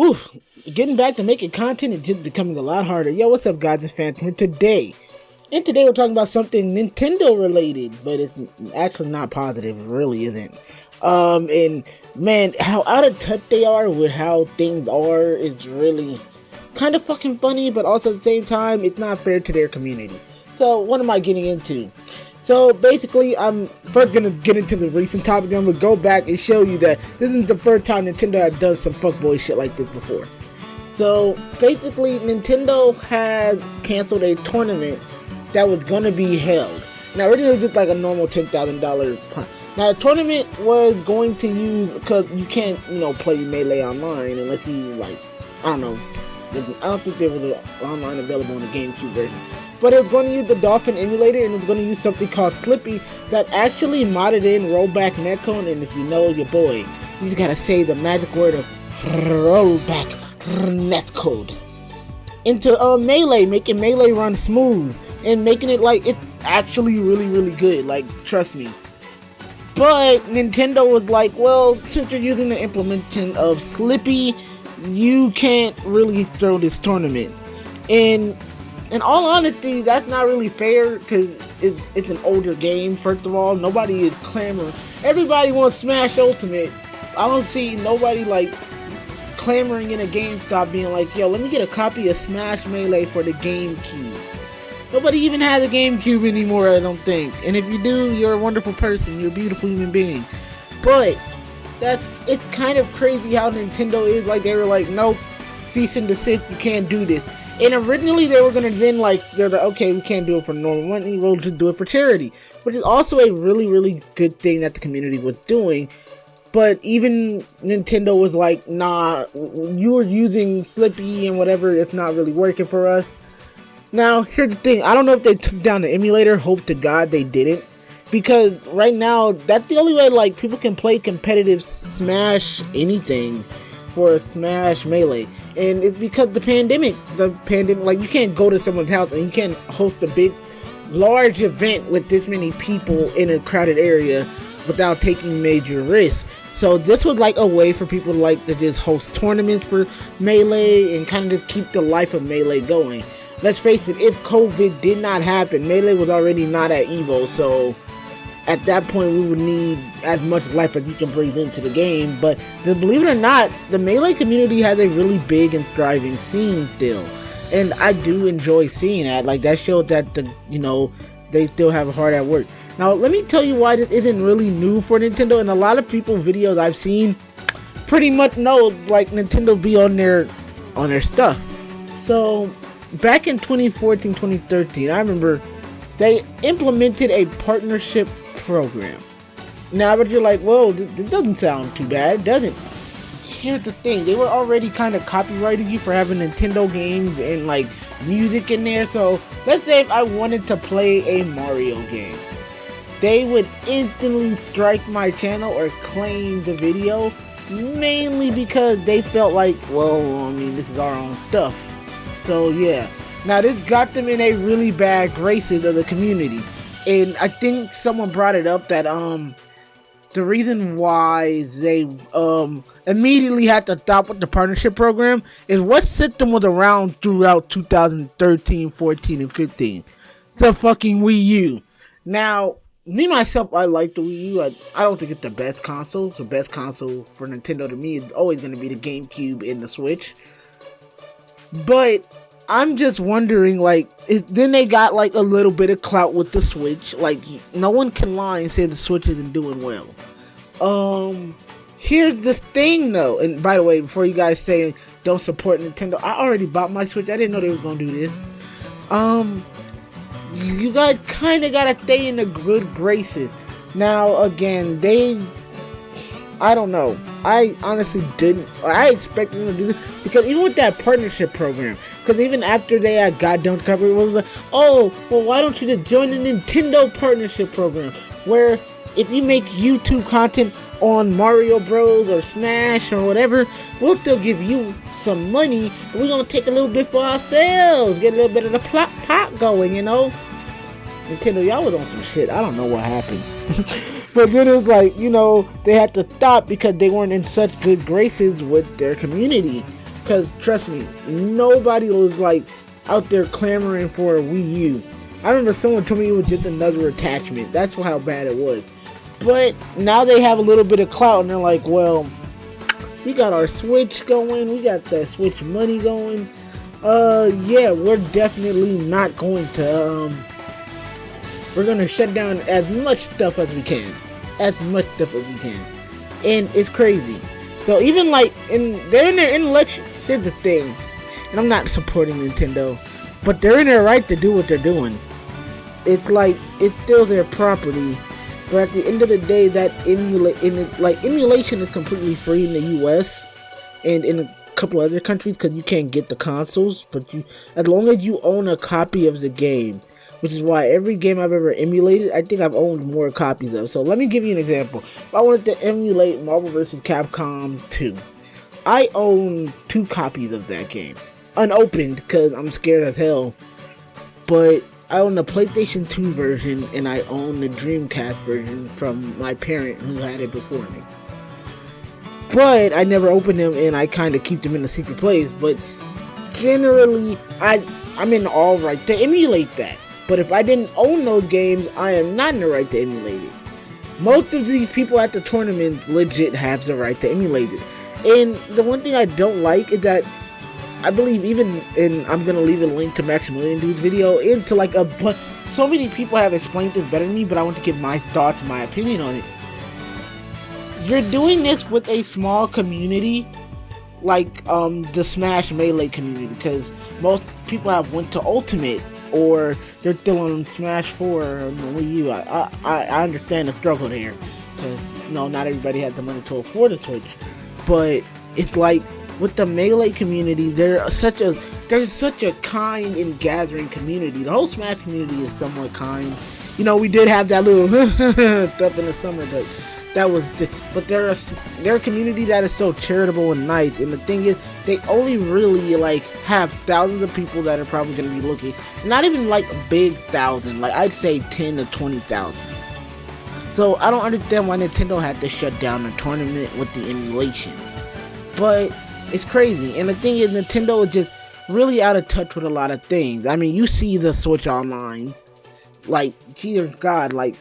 Oof, getting back to making content is just becoming a lot harder. Yo, what's up, guys? It's Phantom today. And today we're talking about something Nintendo related, but it's actually not positive. It really isn't. And man, how out of touch they are with how things are is really kind of fucking funny, but also at the same time, it's not fair to their community. So, what am I getting into? So basically, I'm first gonna get into the recent topic, then we'll go back and show you that this isn't the first time Nintendo has done some fuckboy shit like this before. So basically, Nintendo has canceled a tournament that was gonna be held. Now originally it was just like a normal $10,000 punt. Now the tournament was going to use, because you can't, play Melee online unless you I don't know. I don't think there was an online available on the GameCube version. But it was going to use the Dolphin emulator, and it was going to use something called SLIPPY that actually modded in ROLLBAck NETCODE. And if you know your boy, you just gotta say the magic word of ROLLBAck NETCODE into Melee, making Melee run smooth and making it like it's actually really good. Like, trust me. But Nintendo was like, well, since you're using the implementation of SLIPPY, you can't really throw this tournament. And in all honesty, that's not really fair, because it's an older game. First of all, nobody is clamoring. Everybody wants Smash Ultimate. I don't see nobody clamoring in a GameStop being like, yo, let me get a copy of Smash Melee for the GameCube. Nobody even has a GameCube anymore, I don't think. And if you do, you're a wonderful person. You're a beautiful human being. But it's kind of crazy how Nintendo is. Like, they were like, nope, cease and desist, you can't do this. And originally they were gonna they're like, okay, we can't do it for normal money, we'll just do it for charity, which is also a really good thing that the community was doing. But even Nintendo was like, nah, you were using SLIPPY and whatever, it's not really working for us. Now, here's the thing, I don't know if they took down the emulator, hope to God they didn't. Because right now, that's the only way people can play competitive Smash anything for Smash Melee. And it's because the pandemic, you can't go to someone's house and you can't host a large event with this many people in a crowded area without taking major risks. So this was a way for people to just host tournaments for Melee and kind of just keep the life of Melee going. Let's face it, if COVID did not happen, Melee was already not at EVO, so at that point we would need as much life as you can breathe into the game. But believe it or not, the Melee community has a really big and thriving scene still, and I do enjoy seeing that. That shows that they still have a heart at work. Now let me tell you why this isn't really new for Nintendo, and a lot of people videos I've seen pretty much know Nintendo be on their stuff. So back in 2014-2013, I remember they implemented a partnership program. Now, but you're like, well, this doesn't sound too bad, does it? Here's the thing, they were already kind of copyrighting you for having Nintendo games and music in there. So let's say if I wanted to play a Mario game, they would instantly strike my channel or claim the video, mainly because they felt this is our own stuff. So yeah, now this got them in a really bad graces of the community. And I think someone brought it up that the reason why they immediately had to stop with the partnership program is what system was around throughout 2013, 14, and 15? The fucking Wii U. Now, me myself, I like the Wii U. I don't think it's the best console. The best console for Nintendo to me is always going to be the GameCube and the Switch. But I'm just wondering, then they got a little bit of clout with the Switch. No one can lie and say the Switch isn't doing well. Here's the thing though, and by the way, before you guys say don't support Nintendo, I already bought my Switch. I didn't know they was gonna do this. You guys kind of gotta stay in the good graces. Now again, I don't know. I honestly didn't. I expected them to do this because even with that partnership program, because even after they had goddamn covered, it was like, oh, well, why don't you just join the Nintendo partnership program, where if you make YouTube content on Mario Bros. Or Smash or whatever, we'll still give you some money, but we're gonna take a little bit for ourselves, get a little bit of the pot going, Nintendo, y'all was on some shit. I don't know what happened. But then it was like, they had to stop because they weren't in such good graces with their community. because trust me, nobody was like out there clamoring for a Wii U. I remember someone told me it was just another attachment. That's how bad it was. But now they have a little bit of clout, and they're like, well, we got our Switch going, we got the Switch money going. Yeah, we're definitely not going to, we're gonna shut down as much stuff as we can. And it's crazy. So even like, they're in their intellectual, here's the thing, and I'm not supporting Nintendo, but they're in their right to do what they're doing. It's like, it's still their property, but at the end of the day, that emulation is completely free in the US and in a couple other countries because you can't get the consoles, but as long as you own a copy of the game, which is why every game I've ever emulated, I think I've owned more copies of. So let me give you an example. If I wanted to emulate Marvel vs. Capcom 2, I own 2 copies of that game, unopened because I'm scared as hell, but I own the PlayStation 2 version, and I own the Dreamcast version from my parent who had it before me. But I never open them, and I kind of keep them in a secret place. But generally, I'm in all right to emulate that. But if I didn't own those games, I am not in the right to emulate it. Most of these people at the tournament legit have the right to emulate it. And the one thing I don't like is that I believe even, and I'm going to leave a link to Maximilian Dude's video, into like but so many people have explained this better than me, but I want to give my thoughts, my opinion on it. You're doing this with a small community, like the Smash Melee community, because most people have went to Ultimate, or they're still on Smash 4 or Wii U. I understand the struggle there, because not everybody has the money to afford a Switch, but it's like, with the Melee community, there's such a kind and gathering community. The whole Smash community is somewhat kind. We did have that little stuff in the summer, but they're a community that is so charitable and nice. And the thing is, they only really like have thousands of people that are probably going to be looking. Not even like a big thousand. Like I'd say 10 to 20,000. So I don't understand why Nintendo had to shut down the tournament with the emulation. But it's crazy. And the thing is, Nintendo is just really out of touch with a lot of things. I mean, you see the Switch Online. Like, dear God, like,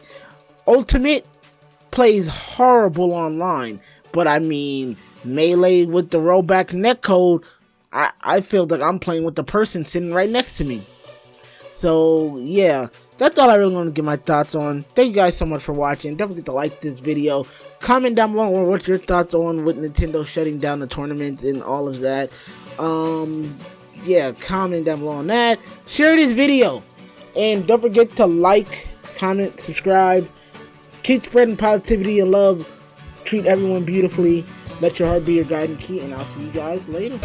Ultimate plays horrible online. But I mean, Melee with the rollback netcode, I feel like I'm playing with the person sitting right next to me. So, yeah, that's all I really want to give my thoughts on. Thank you guys so much for watching. Don't forget to like this video. Comment down below what your thoughts on with Nintendo shutting down the tournaments and all of that. Yeah, comment down below on that. Share this video. And don't forget to like, comment, subscribe. Keep spreading positivity and love. Treat everyone beautifully. Let your heart be your guiding key. And I'll see you guys later.